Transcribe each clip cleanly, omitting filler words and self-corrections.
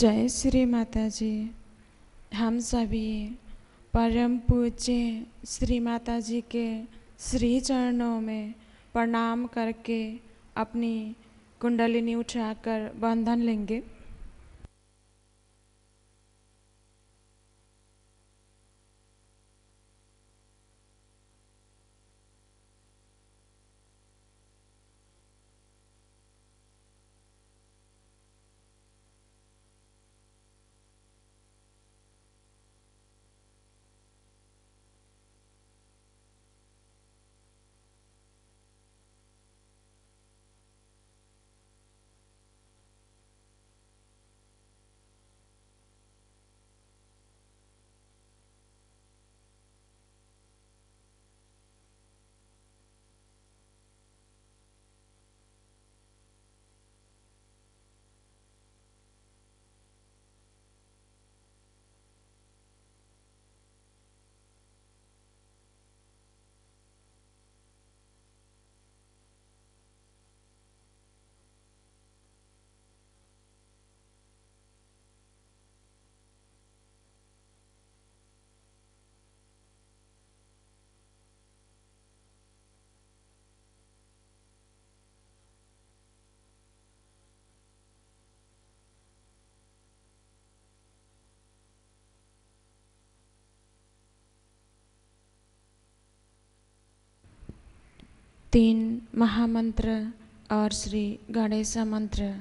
जय श्री माता जी। हम सभी परम पूज्य श्री माता जी के श्री चरणों में प्रणाम करके अपनी कुंडलिनी उठाकर बंधन लेंगे। तीन महामंत्र और श्री गणेश मंत्र।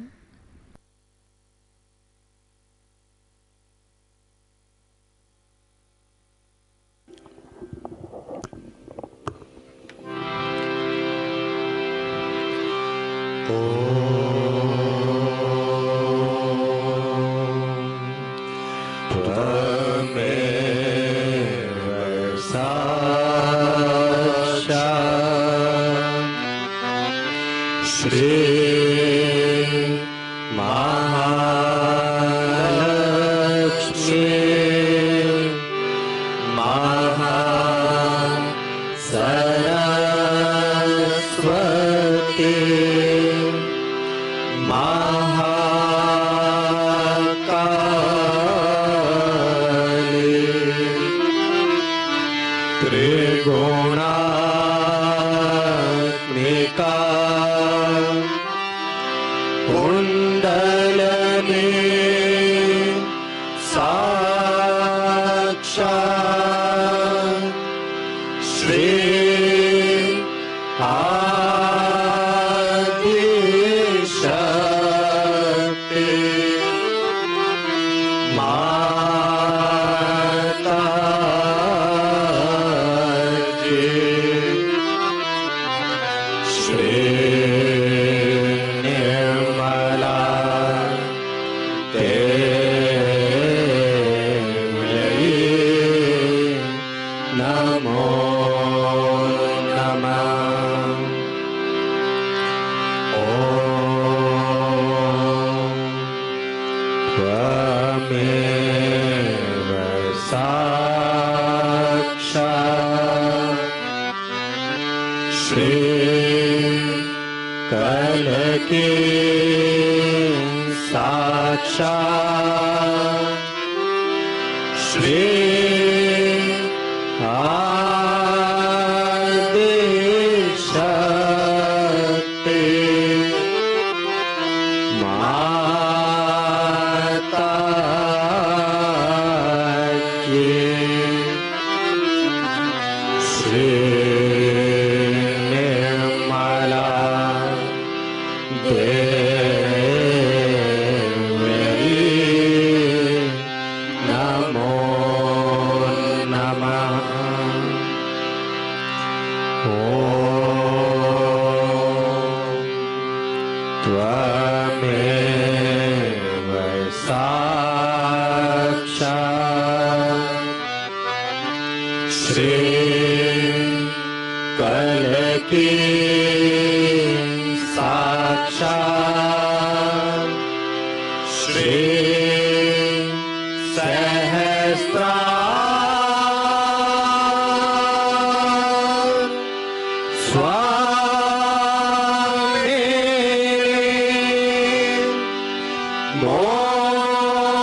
More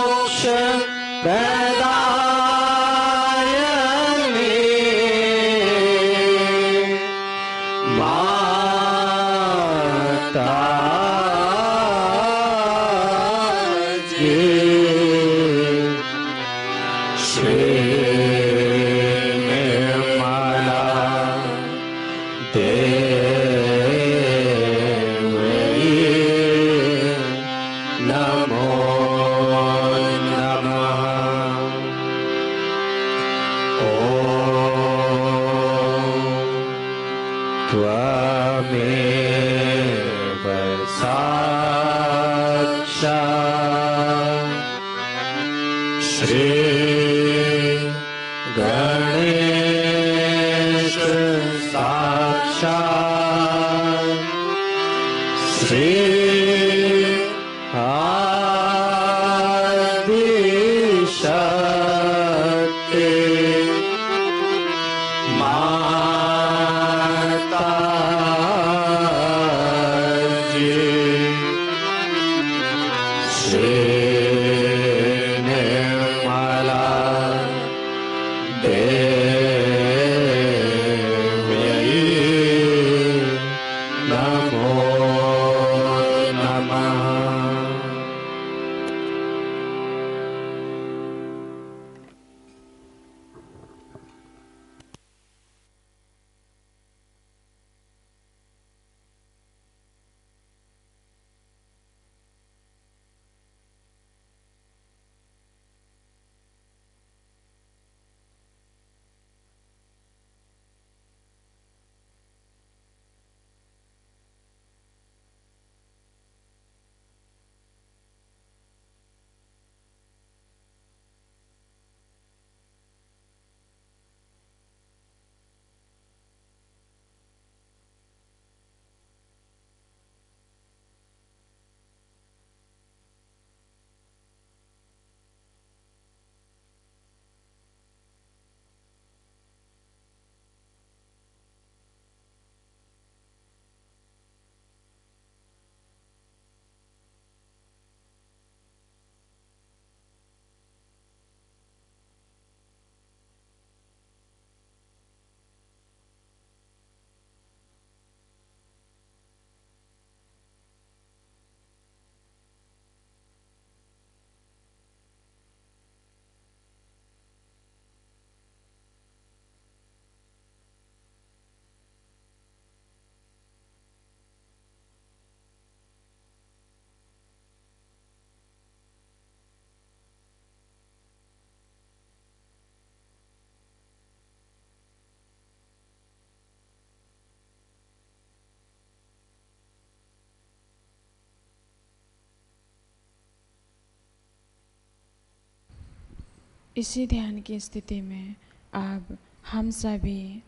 इसी ध्यान की स्थिति में अब हम सभी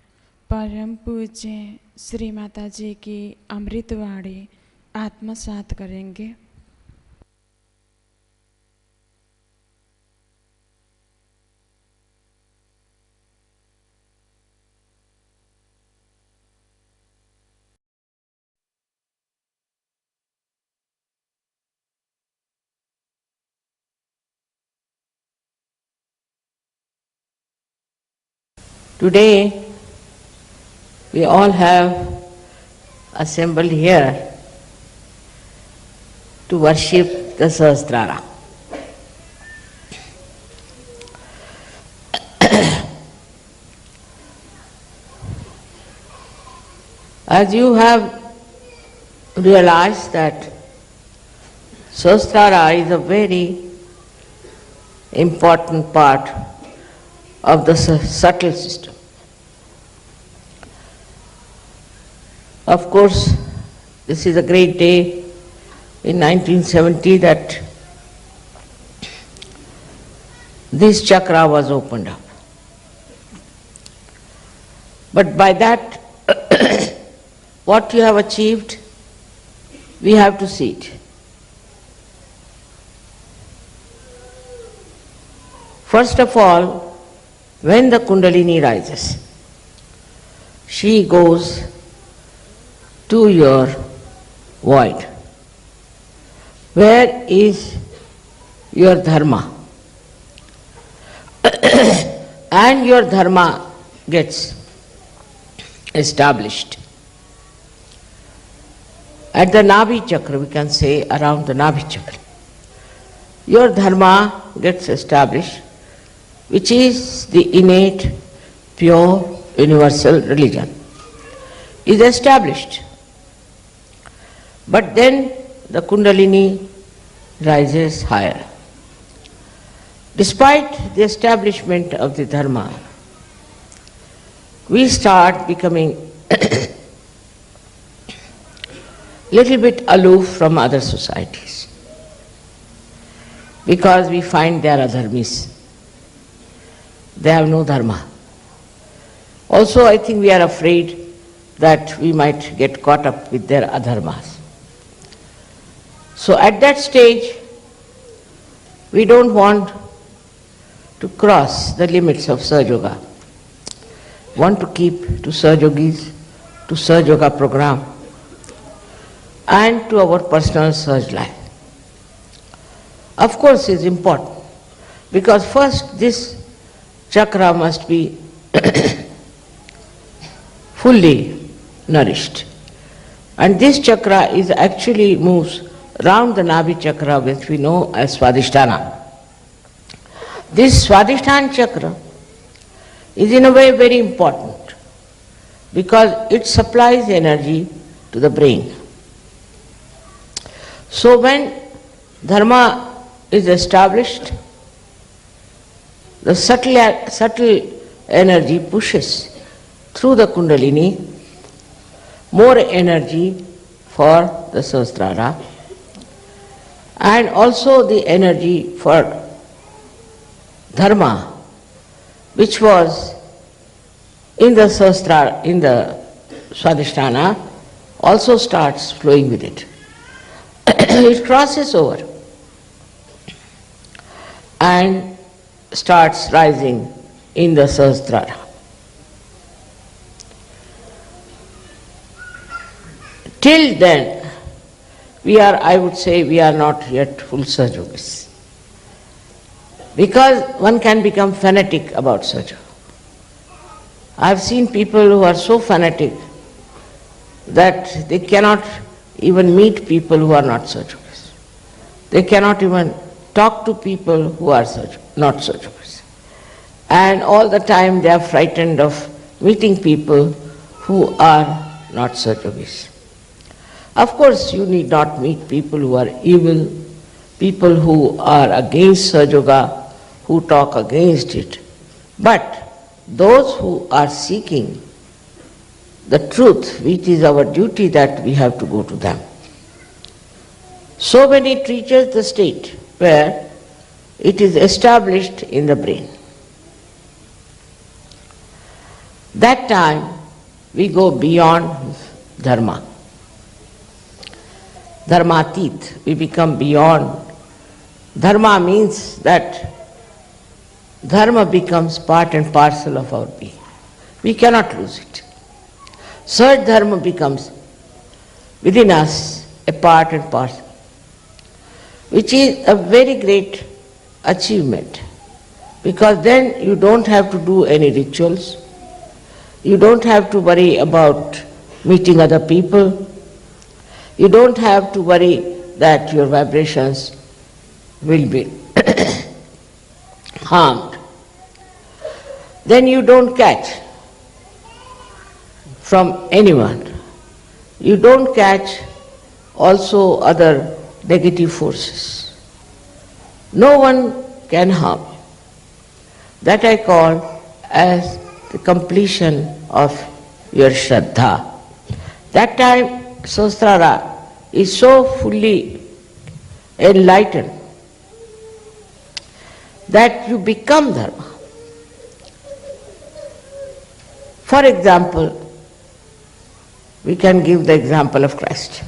परम पूज्य श्री माता जी की अमृतवाणी आत्मसात करेंगे। Today, we all have assembled here to worship the Sahasrara. As you have realized that Sahasrara is a very important part of the subtle system. Of course, this is a great day in 1970 that this chakra was opened up. But by that, what you have achieved, we have to see it. First of all, when the Kundalini rises, she goes to your void. Where is your dharma? and your dharma gets established. At the Nabhi chakra, we can say around the Nabhi chakra, your dharma gets established, which is the innate, pure, universal religion, is established. But then the Kundalini rises higher. Despite the establishment of the dharma, we start becoming little bit aloof from other societies because we find they are adharmis. They have no dharma. Also, I think we are afraid that we might get caught up with their adharmas. So at that stage, we don't want to cross the limits of Sahaja Yoga. Want to keep to Sahaja Yogis, to Sahaja Yoga program, and to our personal Sahaja life. Of course, it's important, because first this chakra must be fully nourished. And this chakra is actually moves round the Nabhi chakra, which we know as Swadhisthana. This Swadhisthana chakra is in a way very important because it supplies energy to the brain. So when dharma is established, the subtle energy pushes through the Kundalini more energy for the Sahasrara, and also the energy for dharma, which was in the Sahasrara, in the Swadhisthana, also starts flowing with it. It crosses over and starts rising in the Sahasrara. Till then, I would say, we are not yet full Sahaja Yogis. Because one can become fanatic about Sahaja. I have seen people who are so fanatic that they cannot even meet people who are not Sahaja Yogis. They cannot even talk to people who are not Sahaja Yogis. And all the time they are frightened of meeting people who are not Sahaja Yogis. Of course, you need not meet people who are evil, people who are against Sahaja Yoga, who talk against it. But those who are seeking the truth, which is our duty, that we have to go to them. So when it reaches the state where it is established in the brain, that time we go beyond dharma. Dharmatit, we become beyond. Dharma means that dharma becomes part and parcel of our being. We cannot lose it. Such dharma becomes within us a part and parcel, which is a very great achievement, because then you don't have to do any rituals, you don't have to worry about meeting other people, you don't have to worry that your vibrations will be harmed. Then you don't catch from anyone. You don't catch also other negative forces. No one can harm you. That I call as the completion of your Shraddha. That time Sahasrara is so fully enlightened that you become dharma. For example, we can give the example of Christ.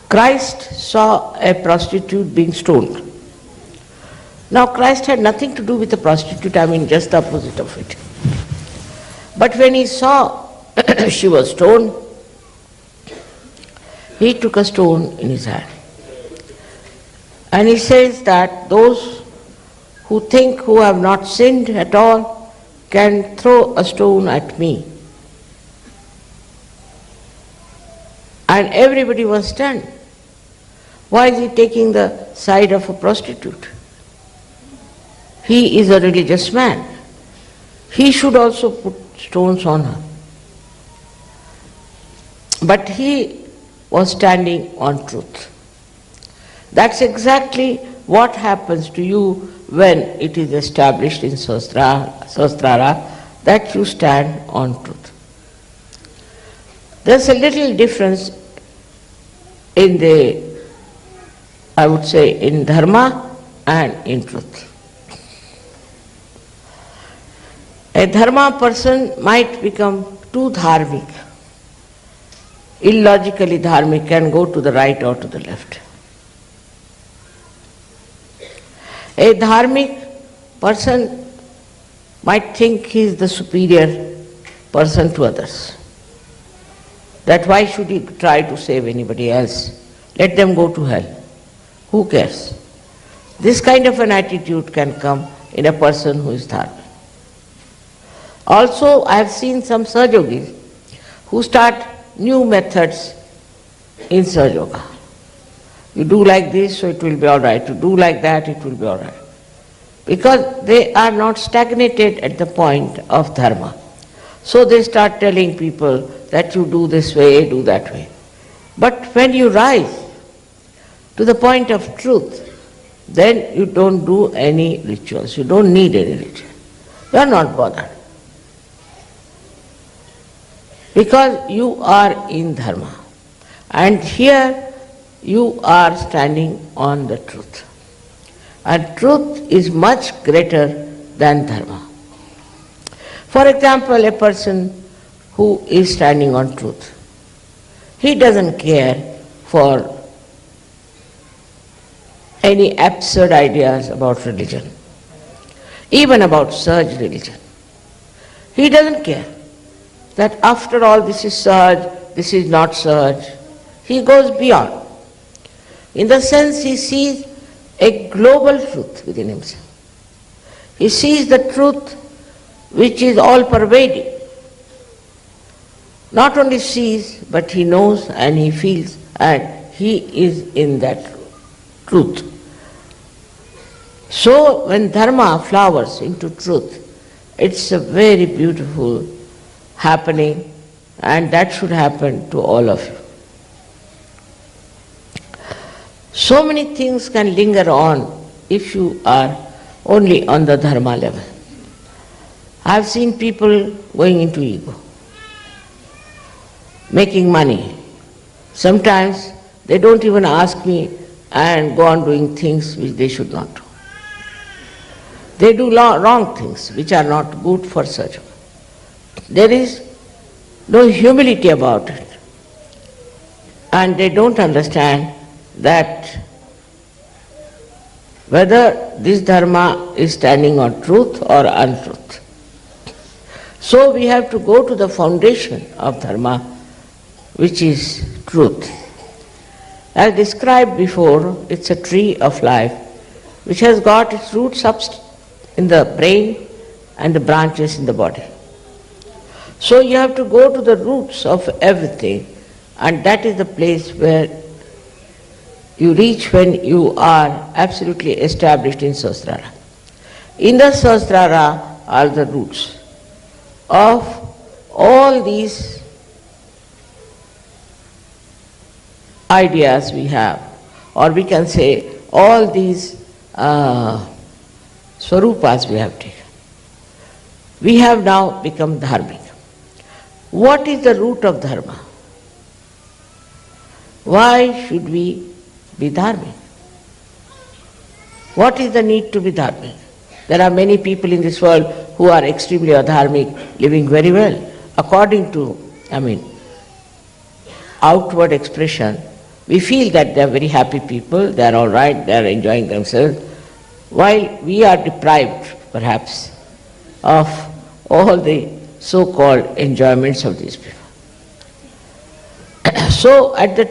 Christ saw a prostitute being stoned. Now Christ had nothing to do with the prostitute, I mean just the opposite of it. But when he saw she was stoned, he took a stone in his hand. And he says that those who think who have not sinned at all can throw a stone at me. And everybody was stunned. Why is he taking the side of a prostitute? He is a religious man. He should also put stones on her. But he was standing on truth. That's exactly what happens to you when it is established in Sahasrara that you stand on truth. There's a little difference in I would say, in dharma and in truth. A dharma person might become too dharmic, illogically dharmic, and go to the right or to the left. A dharmic person might think he is the superior person to others. That why should he try to save anybody else? Let them go to hell. Who cares? This kind of an attitude can come in a person who is dharmic. Also, I have seen some Sahaja who start new methods in Sahaja Yoga. You do like this, so it will be all right. You do like that, it will be all right. Because they are not stagnated at the point of dharma. So they start telling people that you do this way, do that way. But when you rise to the point of truth, then you don't do any rituals. You don't need any ritual. You are not bothered. Because you are in dharma. And here you are standing on the truth. And truth is much greater than dharma. For example, a person who is standing on truth, he doesn't care for any absurd ideas about religion, even about Sahaj religion. He doesn't care that after all this is Sahaj, this is not Sahaj. He goes beyond. In the sense he sees a global truth within himself. He sees the truth which is all pervading. Not only sees, but he knows and he feels, and he is in that truth. So when dharma flowers into truth, it's a very beautiful happening, and that should happen to all of you. So many things can linger on if you are only on the dharma level. I have seen people going into ego, making money. Sometimes they don't even ask me and go on doing things which they should not do. They do wrong things which are not good for such. There is no humility about it. And they don't understand that whether this dharma is standing on truth or untruth. So we have to go to the foundation of dharma, which is truth. As described before, it's a tree of life which has got its roots up in the brain and the branches in the body. So you have to go to the roots of everything, and that is the place where you reach when you are absolutely established in Sahasrara. In the Sahasrara are the roots of all these ideas we have, or we can say all these swarupas we have taken. We have now become dharmic. What is the root of dharma? Why should we be dharmic? What is the need to be dharmic? There are many people in this world who are extremely adharmic, living very well. According to, outward expression, we feel that they are very happy people, they are all right, they are enjoying themselves, while we are deprived, perhaps, of all the so-called enjoyments of these people. So, at the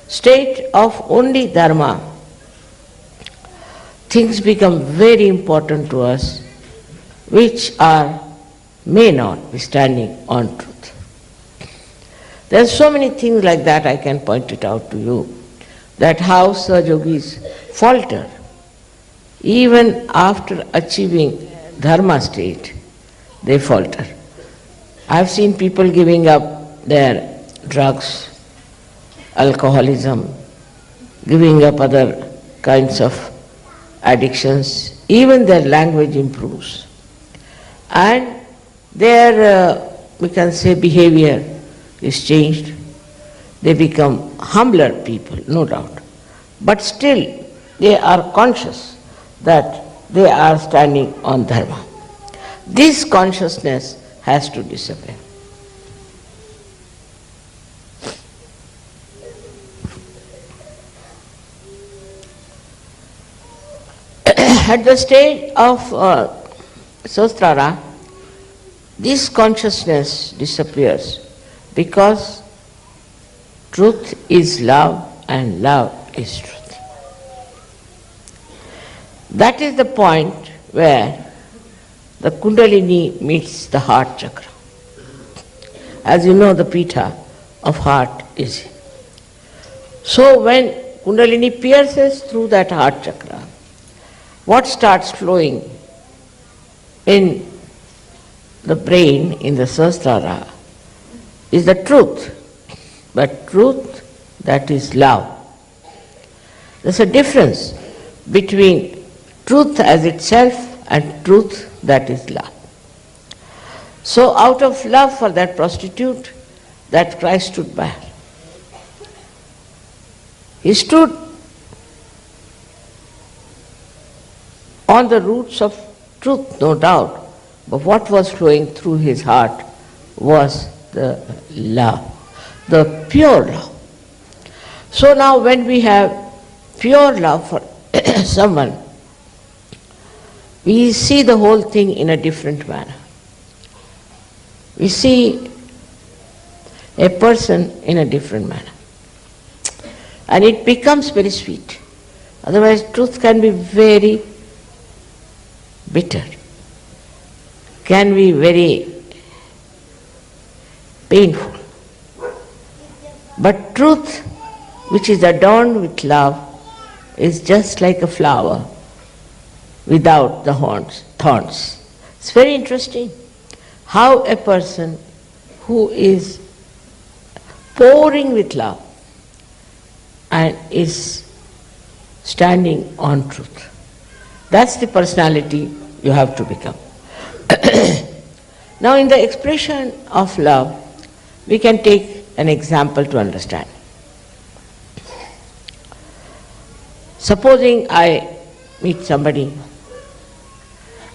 state of only dharma, things become very important to us, which may not be standing on truth. There are so many things like that, I can point it out to you, that how Sahaja Yogis falter even after achieving dharma state, they falter. I've seen people giving up their drugs, alcoholism, giving up other kinds of addictions, even their language improves. And their, we can say, behavior is changed. They become humbler people, no doubt. But still, they are conscious that they are standing on dharma. This consciousness has to disappear. At the stage of Sahasrara, this consciousness disappears because truth is love and love is truth. That is the point where the Kundalini meets the heart chakra. As you know, the pita of heart is here. So when Kundalini pierces through that heart chakra, what starts flowing in the brain, in the Sahasrara, is the truth, but truth that is love. There's a difference between truth as itself and truth that is love. So out of love for that prostitute, that Christ stood by her. He stood on the roots of truth, no doubt, but what was flowing through his heart was the love, the pure love. So now when we have pure love for someone, we see the whole thing in a different manner. We see a person in a different manner. And it becomes very sweet. Otherwise, truth can be very bitter, can be very painful. But truth, which is adorned with love, is just like a flower without the thorns. It's very interesting how a person who is pouring with love and is standing on truth. That's the personality you have to become. Now in the expression of love, we can take an example to understand. Supposing I meet somebody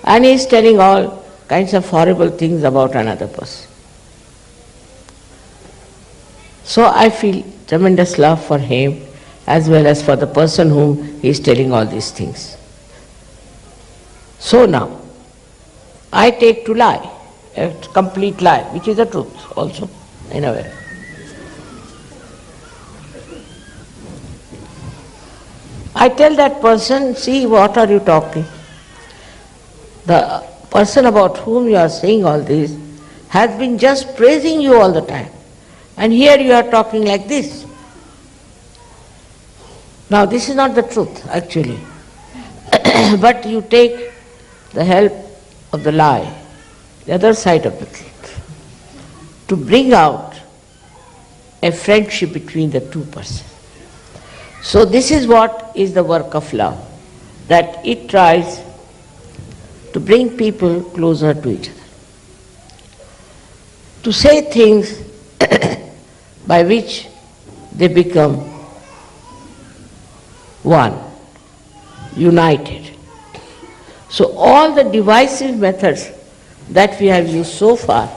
and he is telling all kinds of horrible things about another person. So I feel tremendous love for him as well as for the person whom he is telling all these things. So now, I take to lie, a complete lie, which is the truth also, in a way. I tell that person, see, what are you talking? The person about whom you are saying all this has been just praising you all the time. And here you are talking like this. Now this is not the truth actually. But you take the help of the lie, the other side of the truth, to bring out a friendship between the two persons. So this is what is the work of love, that it tries to bring people closer to each other, to say things by which they become one, united. So all the divisive methods that we have used so far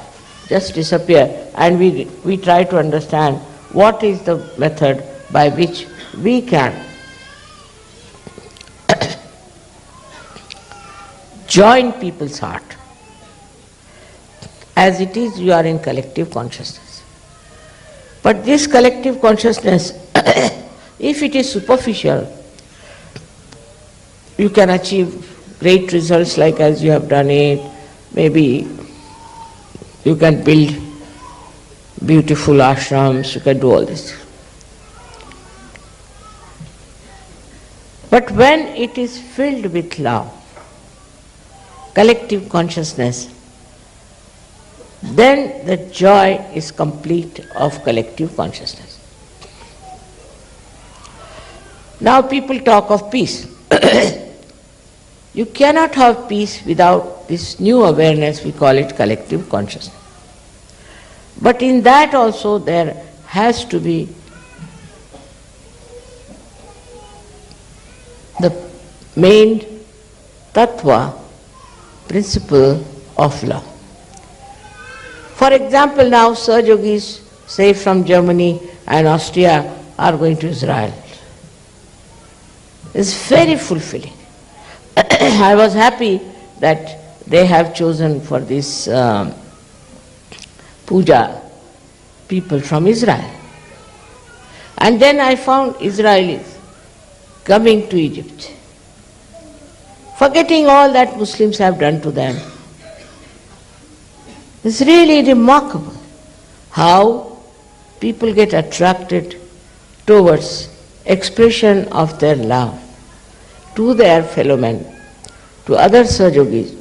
just disappear, and we try to understand what is the method by which we can join people's heart. As it is, you are in collective consciousness. But this collective consciousness, if it is superficial, you can achieve great results like as you have done it. Maybe you can build beautiful ashrams, you can do all this. But when it is filled with love, collective consciousness, then the joy is complete of collective consciousness. Now people talk of peace. You cannot have peace without this new awareness, we call it collective consciousness. But in that also there has to be the main tattva, principle of love. For example, now Sahajogis, say from Germany and Austria, are going to Israel. It's very fulfilling. I was happy that they have chosen for this Puja people from Israel. And then I found Israelis coming to Egypt, forgetting all that Muslims have done to them. It's really remarkable how people get attracted towards expression of their love to their fellow men, to other Sahajogis.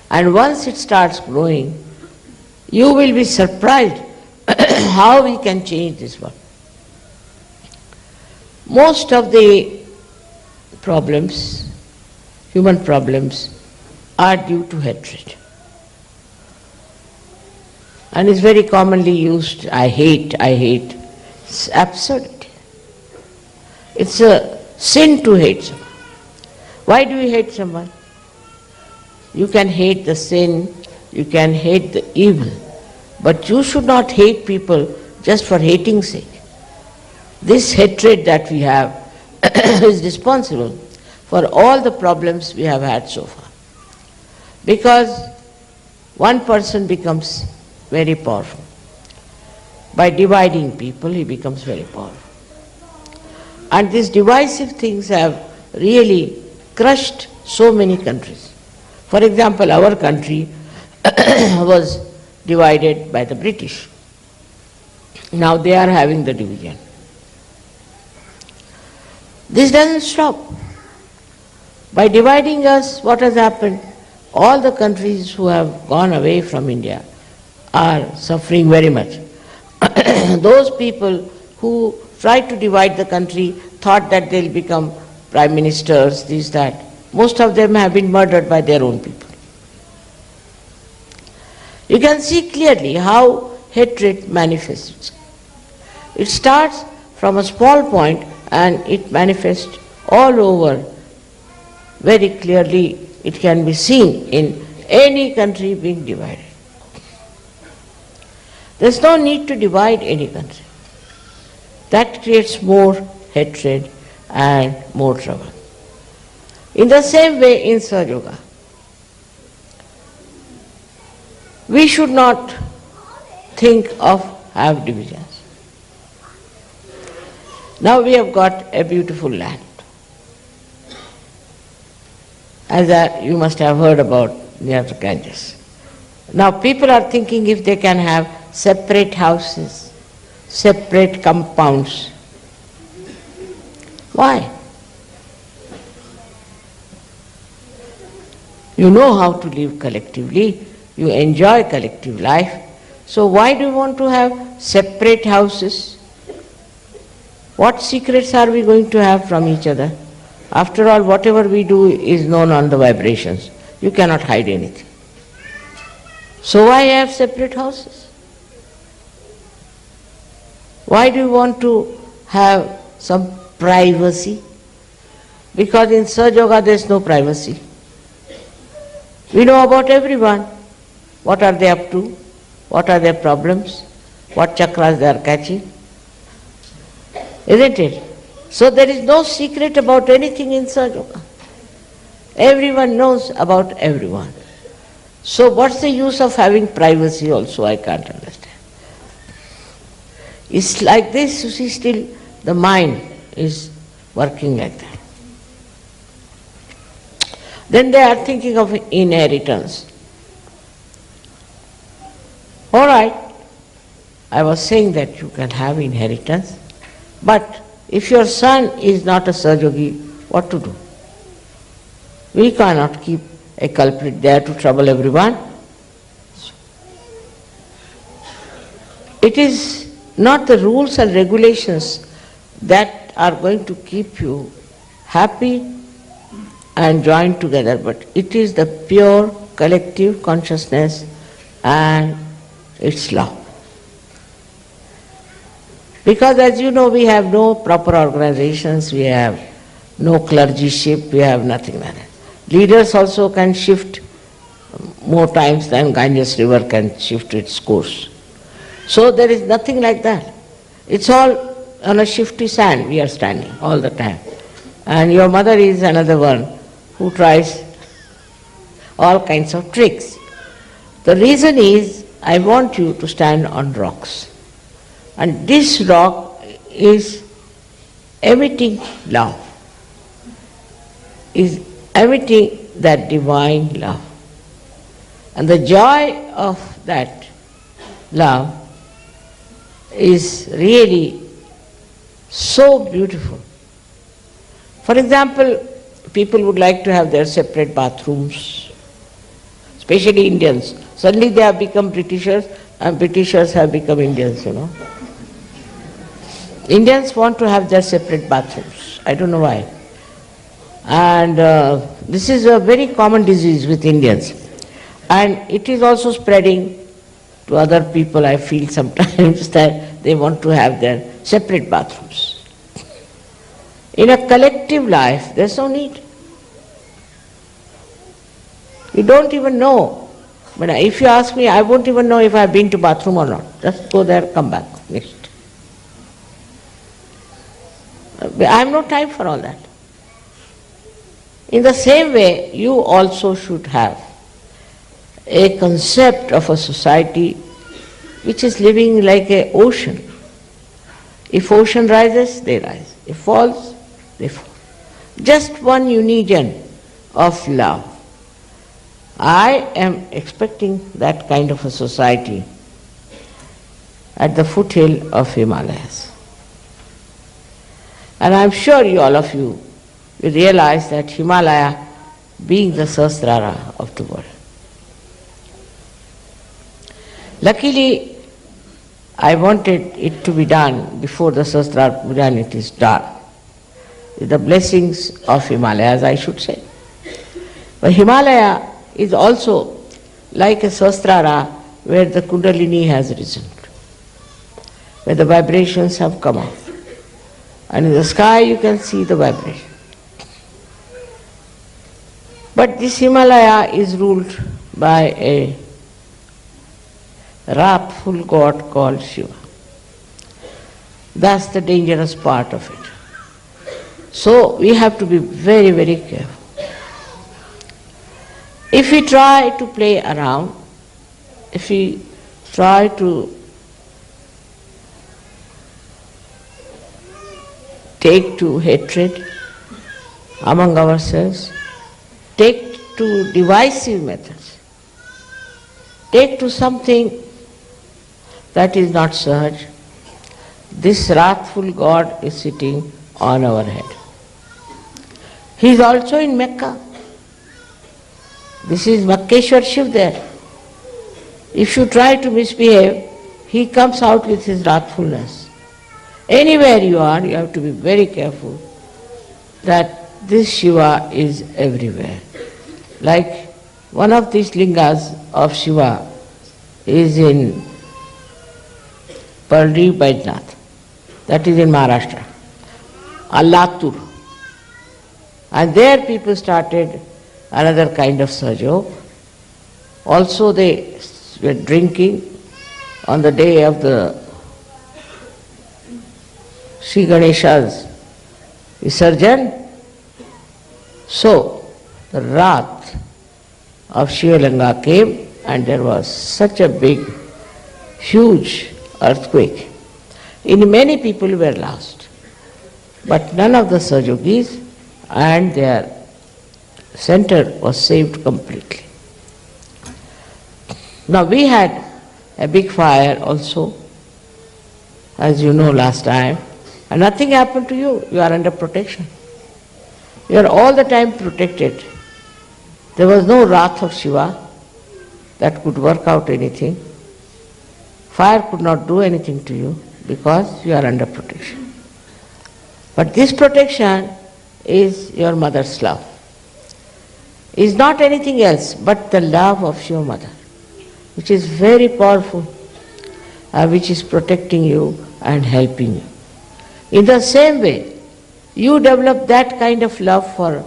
And once it starts growing, you will be surprised how we can change this world. Most of the problems, human problems, are due to hatred. And is very commonly used, I hate. It's absurdity. It's a sin to hate someone. Why do you hate someone? You can hate the sin, you can hate the evil, but you should not hate people just for hating's sake. This hatred that we have is responsible for all the problems we have had so far. Because one person becomes very powerful. By dividing people, he becomes very powerful. And these divisive things have really crushed so many countries. For example, our country was divided by the British. Now they are having the division. This doesn't stop. By dividing us, what has happened? All the countries who have gone away from India are suffering very much. Those people who tried to divide the country thought that they'll become prime ministers, this, that. Most of them have been murdered by their own people. You can see clearly how hatred manifests. It starts from a small point and it manifests all over. Very clearly it can be seen in any country being divided. There's no need to divide any country. That creates more hatred and more trouble. In the same way in Sahaja Yoga, we should not think of have divisions. Now we have got a beautiful land. As you must have heard about near the Ganges. Now people are thinking if they can have separate houses, separate compounds. Why? You know how to live collectively, you enjoy collective life, so why do you want to have separate houses? What secrets are we going to have from each other? After all, whatever we do is known on the vibrations. You cannot hide anything. So why have separate houses? Why do you want to have some privacy? Because in Sahaja Yoga there is no privacy. We know about everyone. What are they up to? What are their problems? What chakras they are catching? Isn't it? So there is no secret about anything in Sahaja Yoga. Everyone knows about everyone. So what's the use of having privacy also? I can't understand. It's like this, you see, still the mind is working like that. Then they are thinking of inheritance. All right, I was saying that you can have inheritance, but if your son is not a Sahajogi, what to do? We cannot keep a culprit there to trouble everyone. It is not the rules and regulations that are going to keep you happy and joined together, but it is the pure collective consciousness and its love. Because as you know, we have no proper organizations, we have no clergyship, we have nothing like that. Leaders also can shift more times than Ganges river can shift its course. So there is nothing like that. It's all on a shifty sand we are standing all the time. And your mother is another one who tries all kinds of tricks. The reason is, I want you to stand on rocks. And this rock is emitting love, is emitting that divine love. And the joy of that love is really so beautiful. For example, people would like to have their separate bathrooms, especially Indians. Suddenly they have become Britishers, and Britishers have become Indians, you know. Indians want to have their separate bathrooms. I don't know why. And this is a very common disease with Indians. And it is also spreading to other people, I feel sometimes, that they want to have their separate bathrooms. In a collective life, there's no need. You don't even know. But if you ask me, I won't even know if I've been to bathroom or not. Just go there, come back, next. I have no time for all that. In the same way, you also should have a concept of a society which is living like an ocean. If ocean rises, they rise. If falls, they fall. Just one union of love. I am expecting that kind of a society at the foothill of Himalayas. And I am sure all of you will realize that Himalaya being the Sahasrara of the world. Luckily, I wanted it to be done before the Sahasrara Puja, and it is done. With the blessings of Himalayas, I should say. But Himalaya is also like a Sahasrara where the Kundalini has risen, where the vibrations have come out. And in the sky you can see the vibration. But this Himalaya is ruled by a wrathful god called Shiva. That's the dangerous part of it. So we have to be very, very careful. If we try to play around, if we try to take to hatred among ourselves, take to divisive methods, take to something that is not Sahaj, this wrathful God is sitting on our head. He is also in Mecca. This is Makkeshwar Shiv there. If you try to misbehave, he comes out with his wrathfulness. Anywhere you are, you have to be very careful that this Shiva is everywhere. Like one of these lingas of Shiva is in Parli Baijnath, that is in Maharashtra, Latur. And there people started another kind of sajog. Also they were drinking on the day of the Sri Ganesha's Visarjan. So the wrath of Shivalanga came and there was such a big, huge earthquake. In many people were lost. But none of the Sajogis and their center was saved completely. Now we had a big fire also, as you know last time, and nothing happened to you. You are under protection. You are all the time protected. There was no wrath of Shiva that could work out anything. Fire could not do anything to you because you are under protection. But this protection is your mother's love. Is not anything else but the love of your mother, which is very powerful, which is protecting you and helping you. In the same way, you develop that kind of love for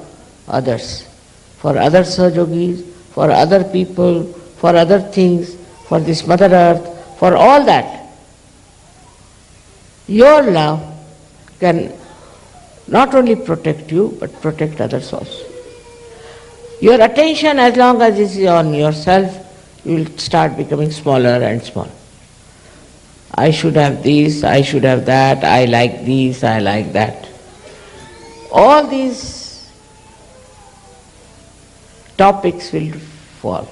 others, for other Sahajogis, for other people, for other things, for this Mother Earth, for all that. Your love can not only protect you, but protect others also. Your attention, as long as it is on yourself, you will start becoming smaller and smaller. I should have this, I should have that, I like this, I like that. All these topics will fall.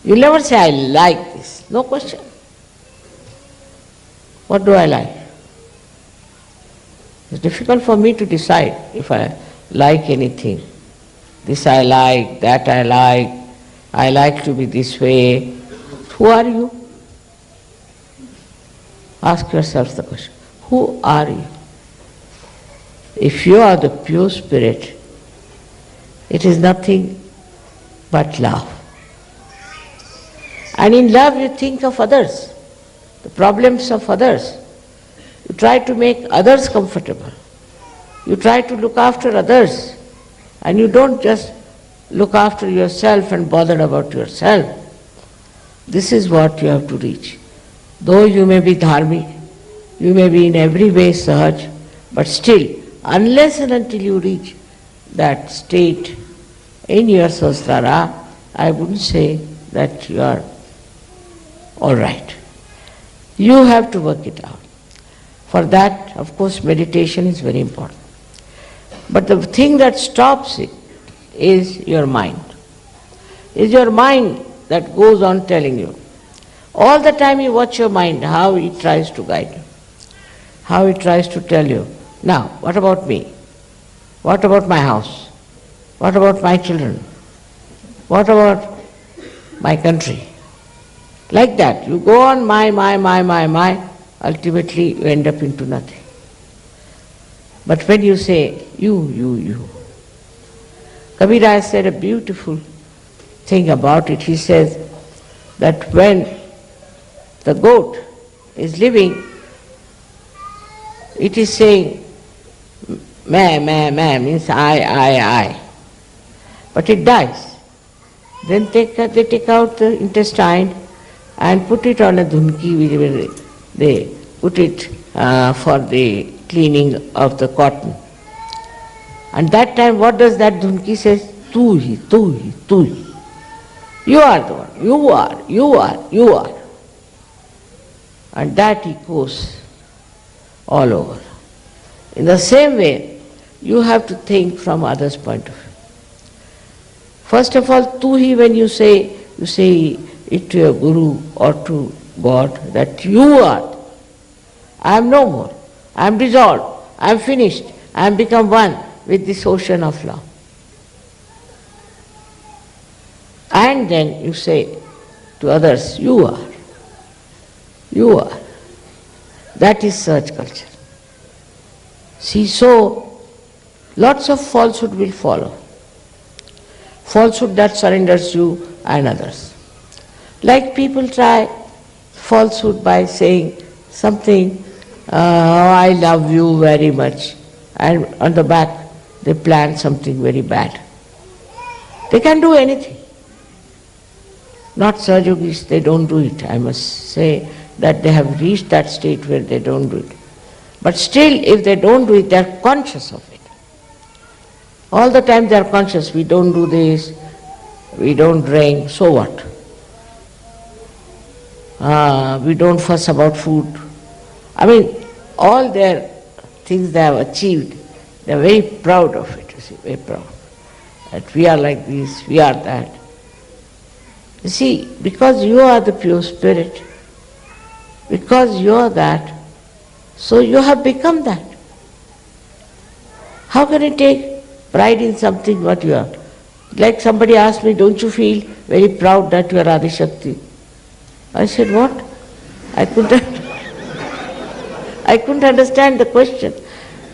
You'll never say, I like this. No question. What do I like? It's difficult for me to decide if I like anything. This I like, that I like to be this way. Who are you? Ask yourself the question. Who are you? If you are the pure spirit, it is nothing but love. And in love you think of others, the problems of others. You try to make others comfortable. You try to look after others. And you don't just look after yourself and bother about yourself. This is what you have to reach. Though you may be dharmic, you may be in every way sahaj, but still, unless and until you reach that state in your Sahasrara, I wouldn't say that you are all right. You have to work it out. For that, of course, meditation is very important. But the thing that stops it is your mind. Is your mind that goes on telling you. All the time you watch your mind, how it tries to guide you, how it tries to tell you, now, what about me? What about my house? What about my children? What about my country? Like that, you go on my, ultimately you end up into nothing. But when you say, you. Kabira has said a beautiful thing about it. He says that when the goat is living, it is saying, meh, means I. But it dies. Then they take out the intestine and put it on a dhunki, where they put it for the cleaning of the cotton. And that time, what does that dhunki say? Tu hi. You are the one. You are. And that echoes all over. In the same way, you have to think from others' point of view. First of all, tu hi, when you say it to your guru or to God, that you are. I am no more. I am dissolved. I am finished. I am become one with this ocean of love. And then you say to others, you are. That is search culture. See, so lots of falsehood will follow. Falsehood that surrenders you and others. Like people try falsehood by saying something, I love you very much, and on the back they plan something very bad. They can do anything. Not Sahajogis, they don't do it. I must say that they have reached that state where they don't do it. But still, if they don't do it, they are conscious of it. All the time they are conscious, we don't do this, we don't drink, so what? We don't fuss about food. I mean, all their things they have achieved, they are very proud of it, you see, very proud. that we are like this, we are that. You see, because you are the pure spirit, because you are that, so you have become that. How can you take pride in something what you are? Like somebody asked me, don't you feel very proud that you are Adi Shakti? I said, what? I couldn't understand the question.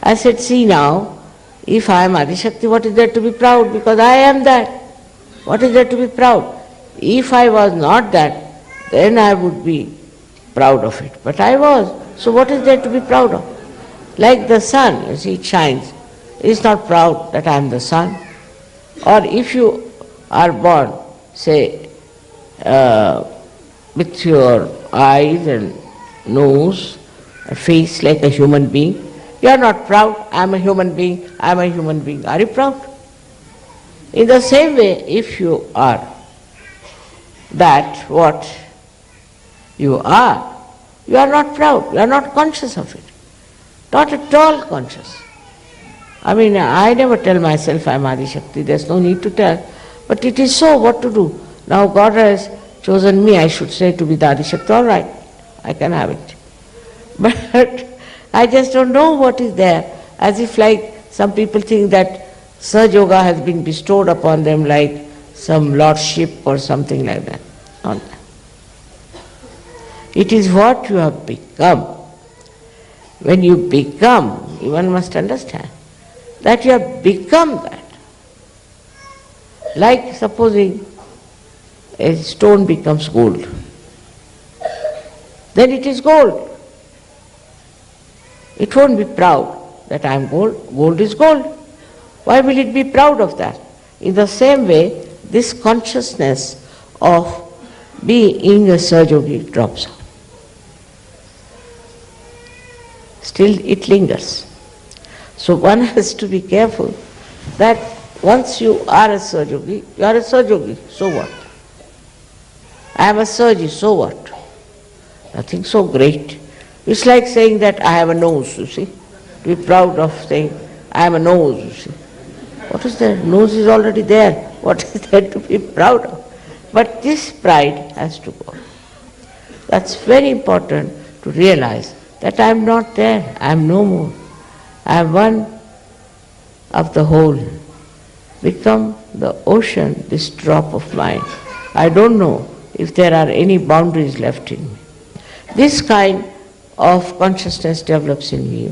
I said, see now, if I am Adi Shakti, what is there to be proud? Because I am that. What is there to be proud? If I was not that, then I would be proud of it. But I was. So what is there to be proud of? Like the sun, you see, it shines. It's not proud that I am the sun. Or if you are born, say, with your eyes and nose, a face like a human being, you are not proud, I am a human being, I am a human being. Are you proud? In the same way, if you are that what you are not proud, you are not conscious of it. Not at all conscious. I mean, I never tell myself I am Adi Shakti, there is no need to tell. But it is so, what to do? Now God has chosen me, I should say, to be the Adi Shakti, all right, I can have it. But I just don't know what is there. As if like some people think that Saj Yoga has been bestowed upon them like some lordship or something like that. Not that. It is what you have become. When you become, one must understand that you have become that. Like supposing a stone becomes gold, then it is gold. It won't be proud that I am gold. Gold is gold. Why will it be proud of that? In the same way, this consciousness of being a Sahajogi drops off. Still it lingers. So one has to be careful that once you are a Sahajogi, you are a Sahajogi, so what? I am a Sahaji, so what? Nothing so great. It's like saying that I have a nose, you see. To be proud of saying, I have a nose, you see. What is there? Nose is already there. What is there to be proud of? But this pride has to go. That's very important to realize that I am not there, I am no more. I am one of the whole. Become the ocean, this drop of mine. I don't know if there are any boundaries left in me. This kind of consciousness develops in you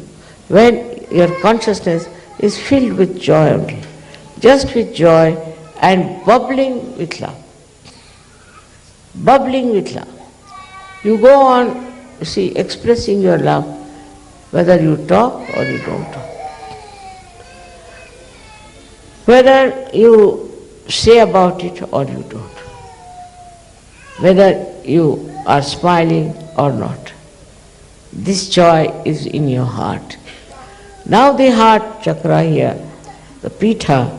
when your consciousness is filled with joy only, just with joy and bubbling with love. Bubbling with love. You go on, you see, expressing your love, whether you talk or you don't talk. Whether you say about it or you don't. Whether you are smiling or not. This joy is in your heart. Now the heart chakra here, the pitha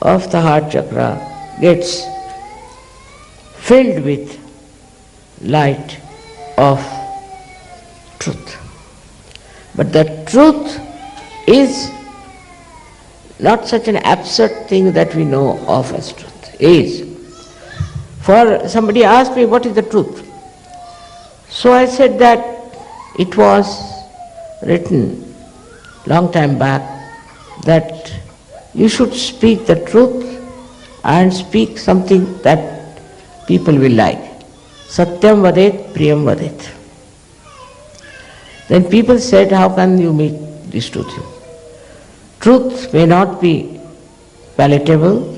of the heart chakra gets filled with light of truth. But the truth is not such an absurd thing that we know of as truth. Is. For somebody asked me, what is the truth? So I said that it was written long time back that you should speak the truth and speak something that people will like. Satyam vadet, priyam vadet. Then people said, how can you make this truth? Truth may not be palatable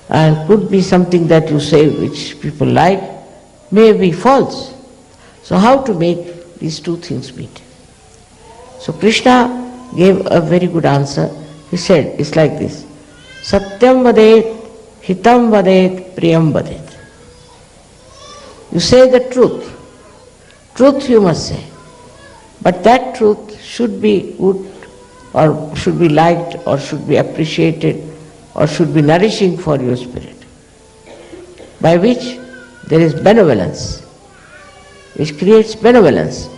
and could be something that you say which people like, may be false. So how to make these two things meet? So Krishna gave a very good answer. He said, it's like this. Satyam vadet, hitam vadet, priyam vadet. You say the truth. Truth you must say. But that truth should be good or should be liked or should be appreciated or should be nourishing for your spirit. By which there is benevolence, which creates benevolence.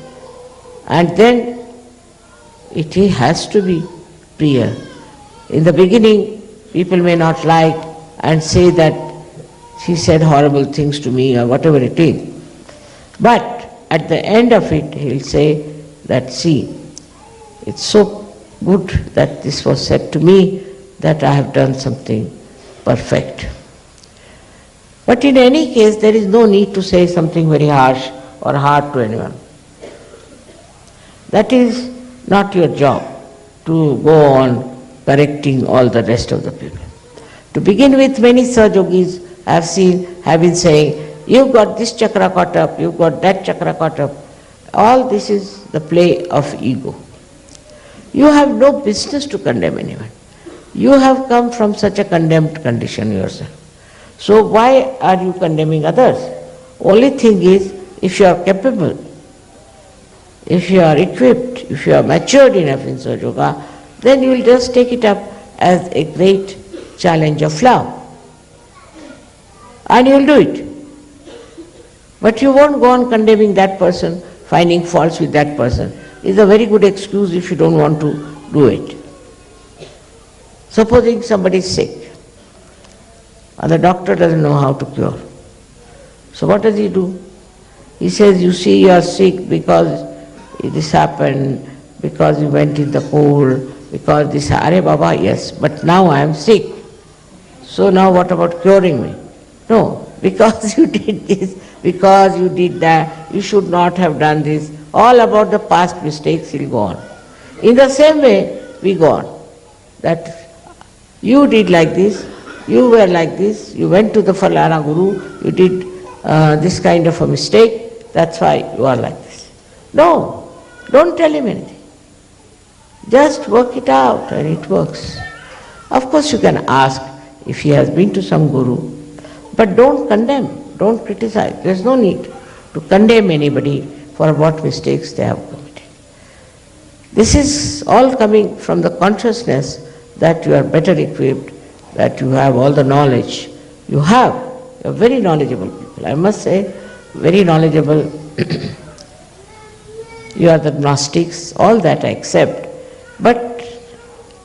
And then it has to be priya. In the beginning, People may not like and say that she said horrible things to me or whatever it is. But at the end of it, he'll say that, see, it's so good that this was said to me that I have done something perfect. But in any case, there is no need to say something very harsh or hard to anyone. That is not your job, to go on correcting all the rest of the people. To begin with, many Sahajogis I have seen have been saying, you've got this chakra caught up, you've got that chakra caught up. All this is the play of ego. You have no business to condemn anyone. You have come from such a condemned condition yourself. So why are you condemning others? Only thing is, if you are capable, if you are equipped, if you are matured enough in Sahaja Yoga, then you will just take it up as a great challenge of love. And you will do it. But you won't go on condemning that person, finding faults with that person. It's a very good excuse if you don't want to do it. Supposing somebody is sick, and the doctor doesn't know how to cure. So what does he do? He says, you see, you are sick because this happened, because you went in the cold, because this, Are Baba, yes, but now I am sick. So now what about curing me? No, because you did this, because you did that, you should not have done this. All about the past mistakes will go on. In the same way, we go on. That you did like this, you were like this, you went to the Falana Guru, you did this kind of a mistake, that's why you are like this. No, don't tell him anything. Just work it out and it works. Of course you can ask if he has been to some Guru, but don't condemn, don't criticize. There's no need to condemn anybody for what mistakes they have committed. This is all coming from the consciousness that you are better equipped, that you have all the knowledge. You are very knowledgeable people. I must say, very knowledgeable. You are the Gnostics, all that I accept. But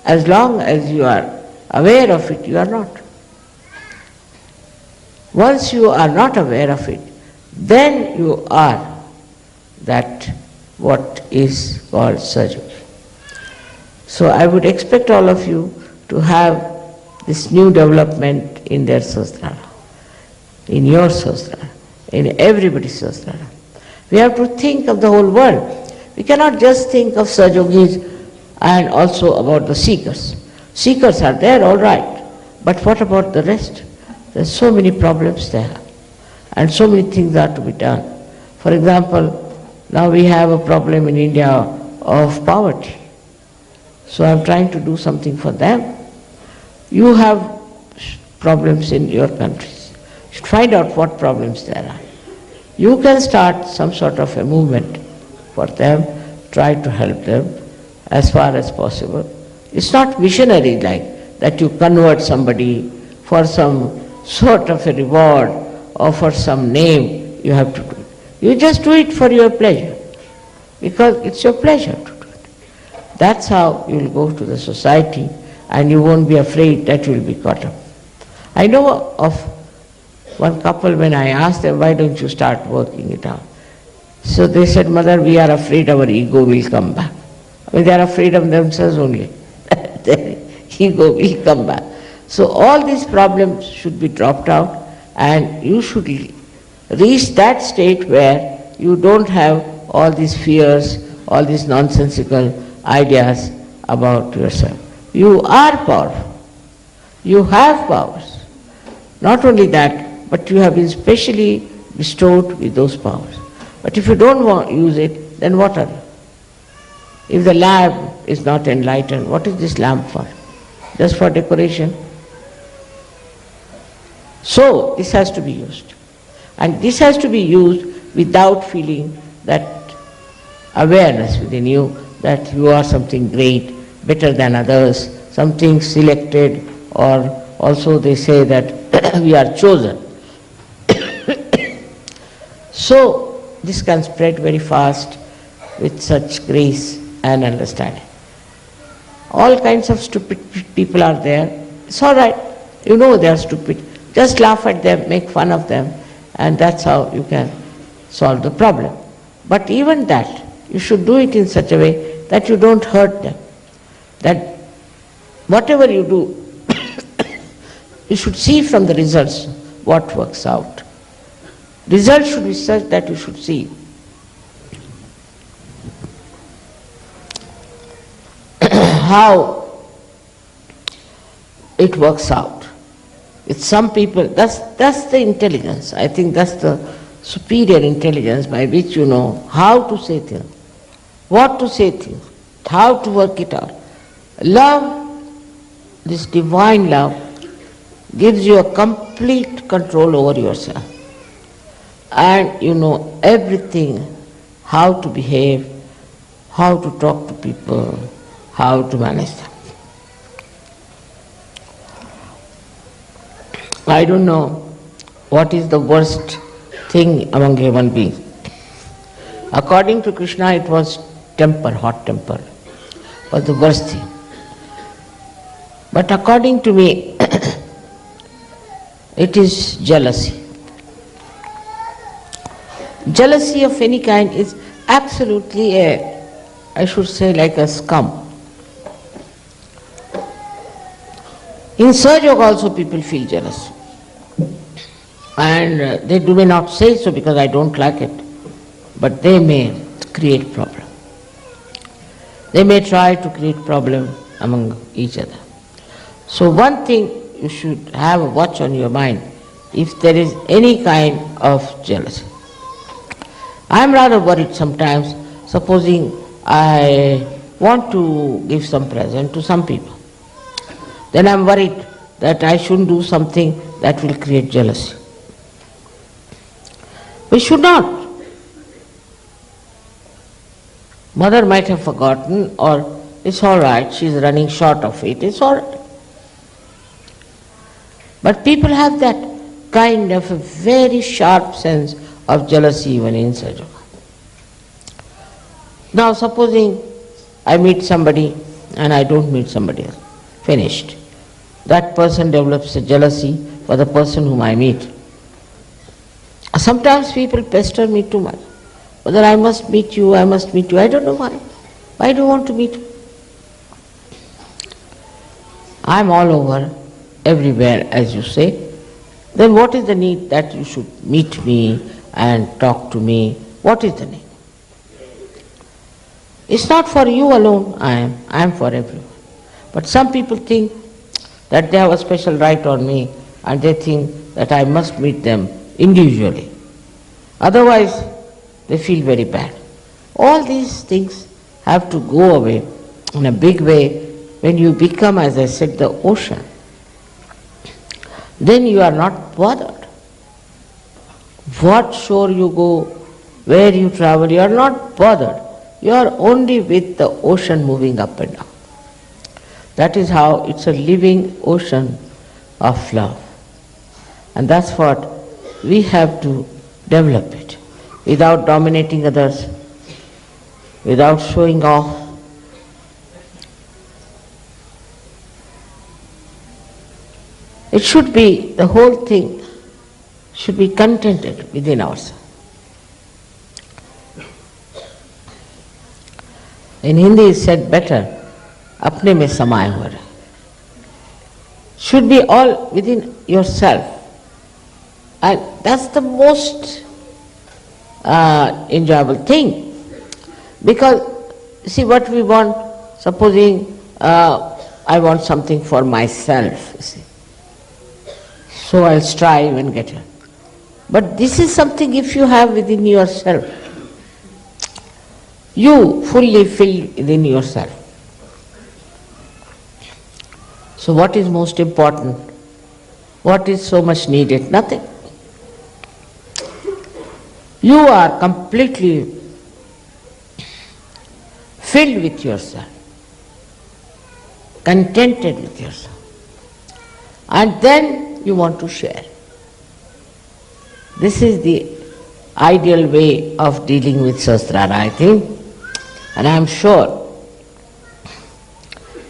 as long as you are aware of it, you are not. Once you are not aware of it, then you are that what is called Sahaja. So I would expect all of you to have this new development in their Sahasrara, in your Sahasrara, in everybody's Sahasrara. We have to think of the whole world. We cannot just think of Sahajogis and also about the seekers. Seekers are there, all right, but what about the rest? There are so many problems there, and so many things are to be done. For example, now we have a problem in India of poverty. So I'm trying to do something for them. You have problems in your countries. You should find out what problems there are. You can start some sort of a movement for them, try to help them as far as possible. It's not missionary like that you convert somebody for some sort of a reward or for some name you have to do it. You just do it for your pleasure, because it's your pleasure to do it. That's how you will go to the society and you won't be afraid that you will be caught up. I know of one couple, when I asked them, why don't you start working it out? So they said, Mother, we are afraid our ego will come back. I mean, they are afraid of themselves only. Their ego will come back. So all these problems should be dropped out, and you should reach that state where you don't have all these fears, all these nonsensical ideas about yourself. You are powerful. You have powers. Not only that, but you have been specially bestowed with those powers. But if you don't want to use it, then what are you? If the lamp is not enlightened, what is this lamp for? Just for decoration? So this has to be used. And this has to be used without feeling that awareness within you that you are something great, better than others, something selected, or also they say that we are chosen. So this can spread very fast with such grace and understanding. All kinds of stupid people are there, It's all right. You know they are stupid. Just laugh at them, make fun of them, and that's how you can solve the problem. But even that, you should do it in such a way that you don't hurt them. That whatever you do, you should see from the results what works out. Results should be such that you should see how it works out. With some people, that's the intelligence. I think that's the superior intelligence by which you know how to say things, what to say things, how to work it out. Love, this divine love, gives you a complete control over yourself. And you know everything, how to behave, how to talk to people, how to manage them. I don't know what is the worst thing among human beings. According to Krishna, it was temper, hot temper, was the worst thing. But according to me, it is jealousy. Jealousy of any kind is absolutely I should say, like a scum. In Sahajog also people feel jealous. And they may not say so because I don't like it, but they may create problem. They may try to create problem among each other. So one thing you should have a watch on your mind if there is any kind of jealousy. I am rather worried sometimes, supposing I want to give some present to some people. Then I am worried that I shouldn't do something that will create jealousy. We should not. Mother might have forgotten, or it's all right, she's running short of it, it's all right. But people have that kind of a very sharp sense of jealousy even in Sahaja. Now supposing I meet somebody and I don't meet somebody else, finished. That person develops a jealousy for the person whom I meet. Sometimes people pester me too much. Whether I must meet you, I must meet you, I don't know why. Why do you want to meet me? I'm all over, everywhere, as you say. Then what is the need that you should meet me and talk to me? What is the need? It's not for you alone, I am for everyone. But some people think that they have a special right on me and they think that I must meet them individually. Otherwise, they feel very bad. All these things have to go away in a big way when you become, as I said, the ocean. Then you are not bothered. What shore you go, where you travel, you are not bothered. You are only with the ocean moving up and down. That is how it's a living ocean of love. And that's what we have to develop it, without dominating others, without showing off. It should be, the whole thing should be contented within ourselves. In Hindi is said better, apne mein samaye hua rahe. Should be all within yourself. And that's the most enjoyable thing. Because, see what we want, supposing I want something for myself, you see. So I'll strive and get it. But this is something if you have within yourself. You fully fill within yourself. So what is most important? What is so much needed? Nothing. You are completely filled with yourself, contented with yourself. And then you want to share. This is the ideal way of dealing with Sahasrara, I think. And I am sure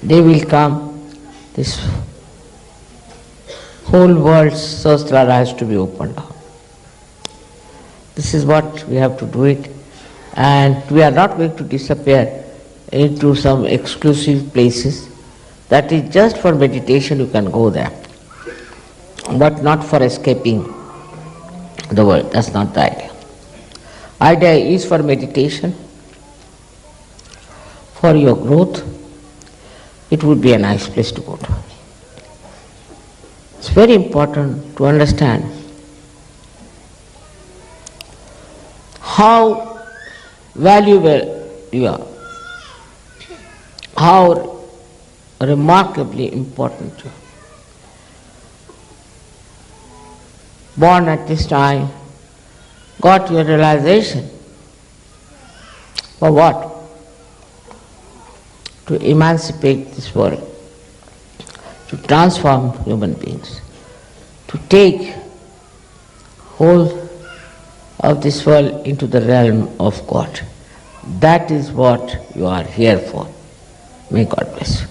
they will come, this whole world's Sahasrara has to be opened up. This is what we have to do it, and we are not going to disappear into some exclusive places. That is just for meditation, you can go there, but not for escaping the world. That's not the idea. Idea is for meditation, for your growth. It would be a nice place to go to. It's very important to understand how valuable you are, how remarkably important you are. Born at this time, got your realization. For what? To emancipate this world, to transform human beings, to take hold of this world into the realm of God. That is what you are here for. May God bless you.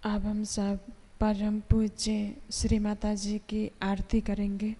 अब हम सब परम पूज्य श्री माता जी की आरती करेंगे।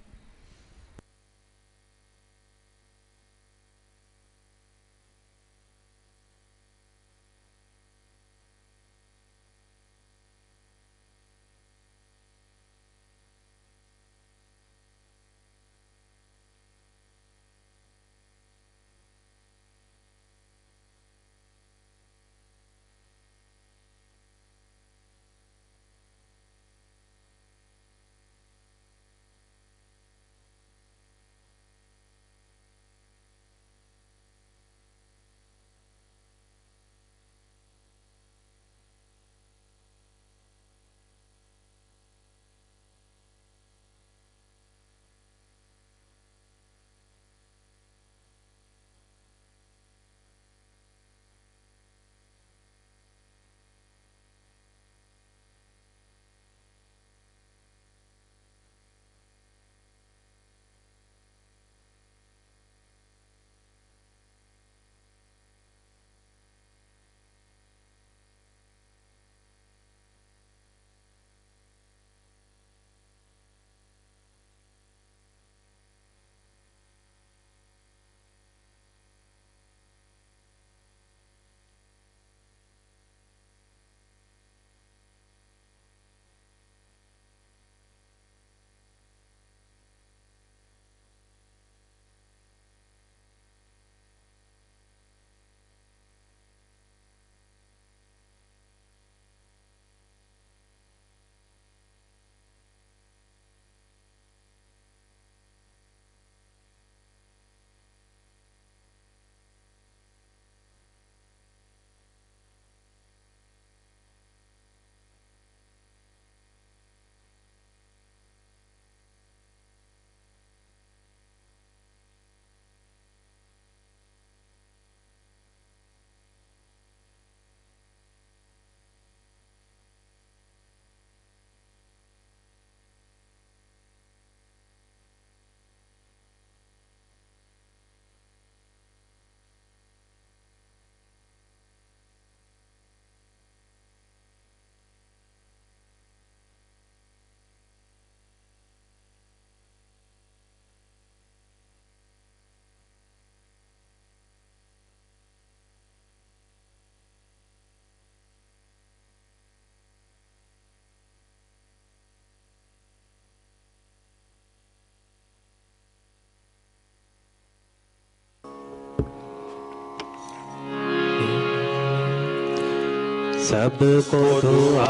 सबको दुआ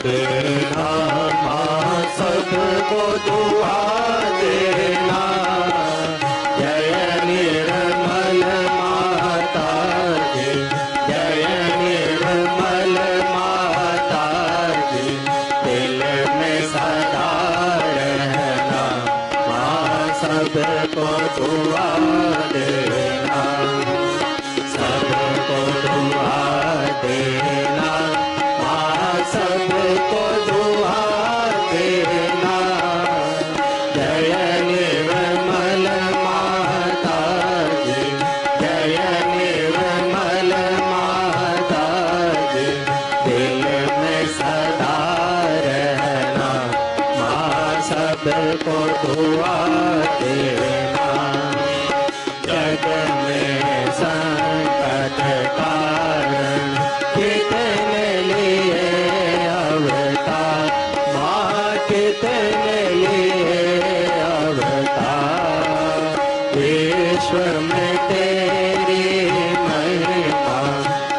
देना माँ, सबको दुआ देना। जय निर्मल माता की, जय निर्मल माता की, दिल में सदा रहना माँ, सबको दुआ देना, सबको दुआ देना माँ, सबको दुआ देना। जय निर्मल माता जी, जय निर्मल माता जी, दिल में सदा रहना माँ, सबको दुआ देना। जग में संकट कारण कितने लिए अवतार माँ, कितने लिए अवतार। विश्व में तेरी महिमा,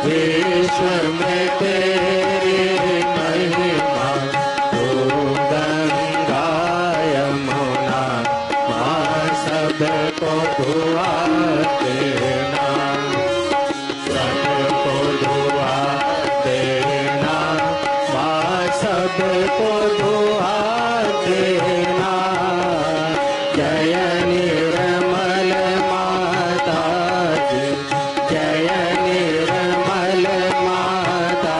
विश्व में तेरी महिमा। तू गंगा यमुना माँ, सबको दुआ देना, सबको दुआ देना माँ, सबको दुआ देना। जय निर्मल माता जी, जय निर्मल माता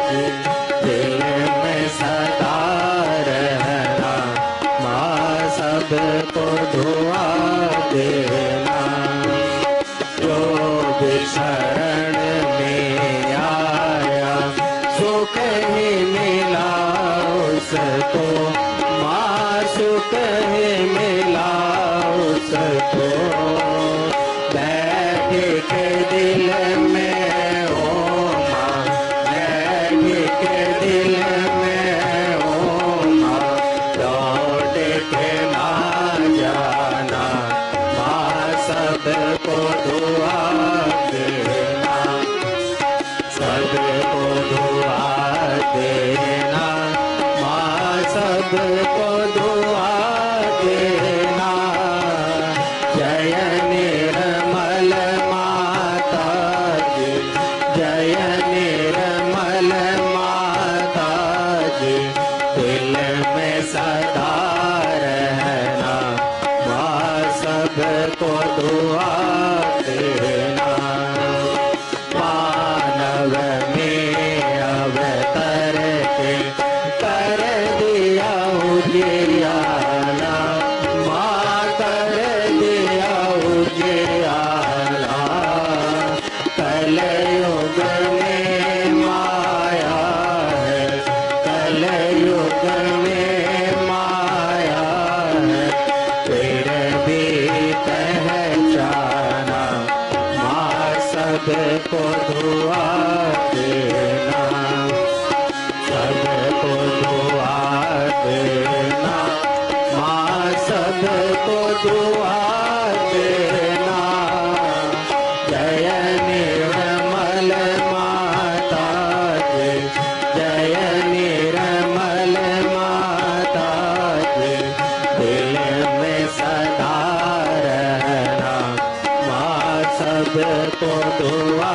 जी, दिल में सदा रहना माँ, सबको दुआ देना। जो भी शरण में आया सुख ही मिला उसको माँ, सुख ही मिला उसको। बैठ के दिल में ओ माँ, बैठ के दिल में ओ माँ, लौट के ना जाना माँ, सबको दुआ देना, सबको दुआ देना माँ, सबको दुआ देना। जय निर्मल माता जी, जय निर्मल माता जी, दिल में सदा रहना माँ, सबको दुआ देना। मानव में अवतर के कर दिया उजियाला माँ, कर दिया उजियाला। कलयुग में माया है, कलयुग में माया है, फिर भी पहचाना माँ, सबको दुआ देना, सबको दुआ देना माँ, सबको दुआ देना। जय निर्मल माता जी, जय निर्मल माता जी, दिल में सदा रहना माँ, सबको दुआ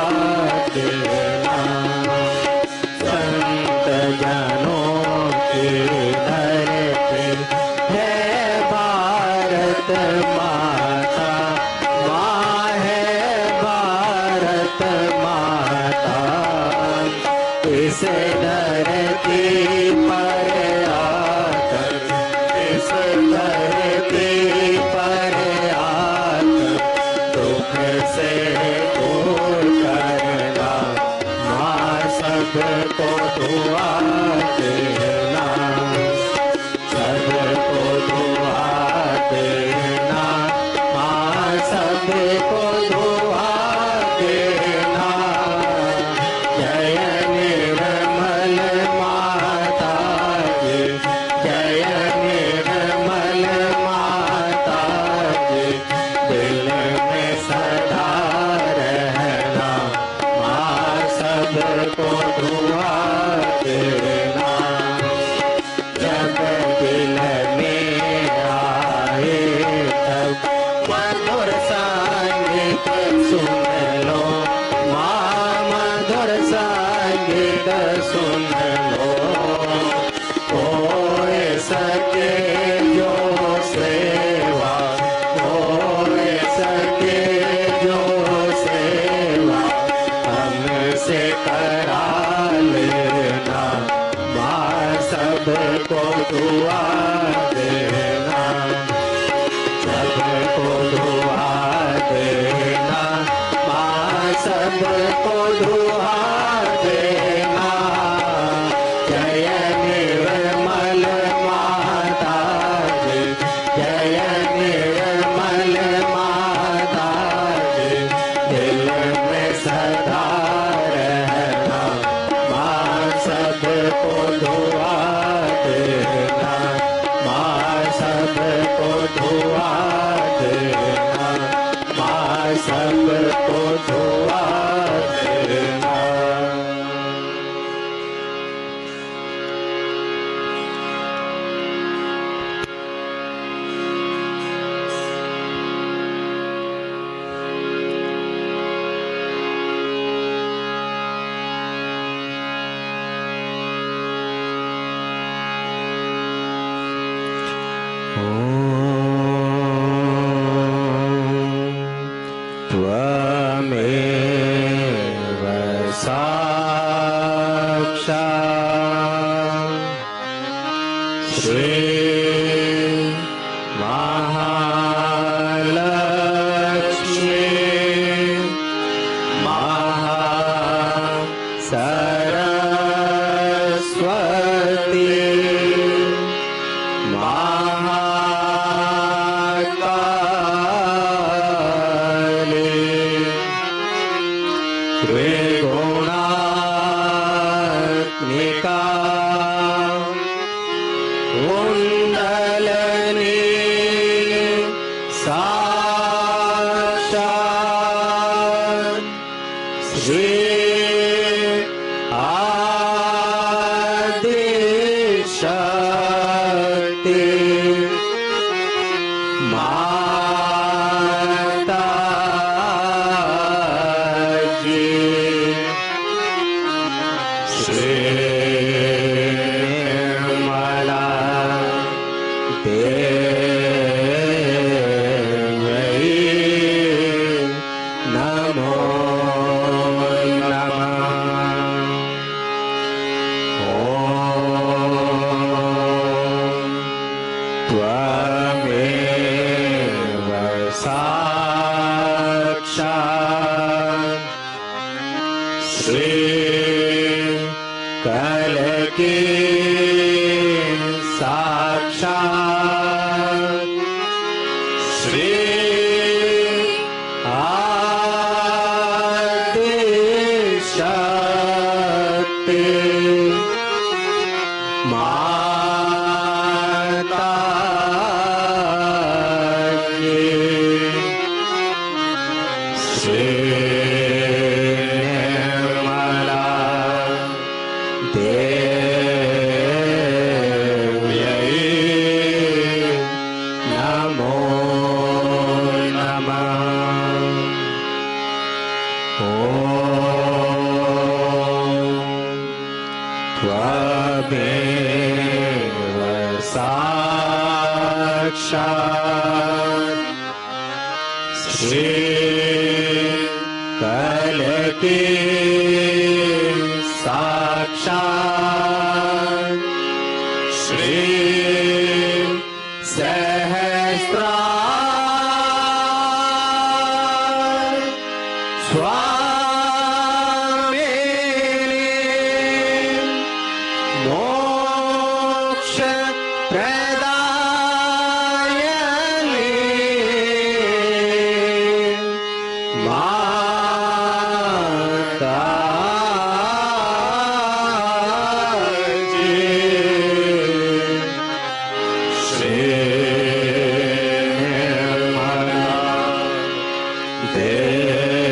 देना। संत जनों की धरती है भारत माता, माँ है भारत माता। इस धरती पर आकर, इस धरती पर आकर दुख से दूर करना माँ, सबको दुआ देना, सबको दुआ देना माँ, सबको दुआ देना। जय निर्मल माता जी, जय निर्मल माता जी, दिल में सदा रहना माँ, सबको दुआ सुन लो, माँ मधुर संगीत सुन लो। होए सके जो सेवा, होए सके जो सेवा, हमसे करा लेना, माँ सबको दुआ देना, सबको दुआ देना, माँ सबको दुआ देना। जय निर्मल माता जी, जय निर्मल माता जी, दिल में सदा रहना, माँ सबको दुआ देना, माँ सबको दुआ देना, माँ सबको दुआ देना। त्वमेव साक्षात् श्री महालक्ष्मी महासरस्वती महाकाली त्रिगुणात्मिका कुंडलिनी साक्षात् श्री आदिशक्ति माता जी। श्री निर्मला देवी नमो नमः। त्वमेव साक्षात् श्री कलकी साक्षात् श्री आदिशक्ति माता जी। श्री निर्मला देवी नमो नमः। त्वमेव साक्षात् श्री कलकी साक्षात् श्री सहस्रार स्वामिनी मोक्ष प्रदायिनी माता जी। श्री निर्मला देवी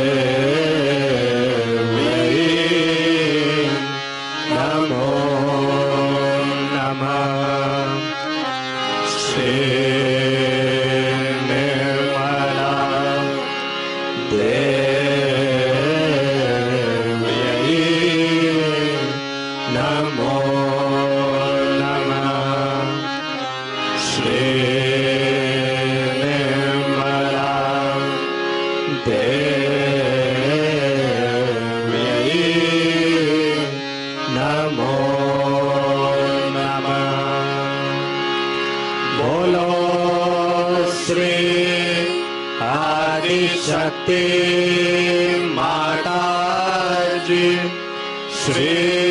Shri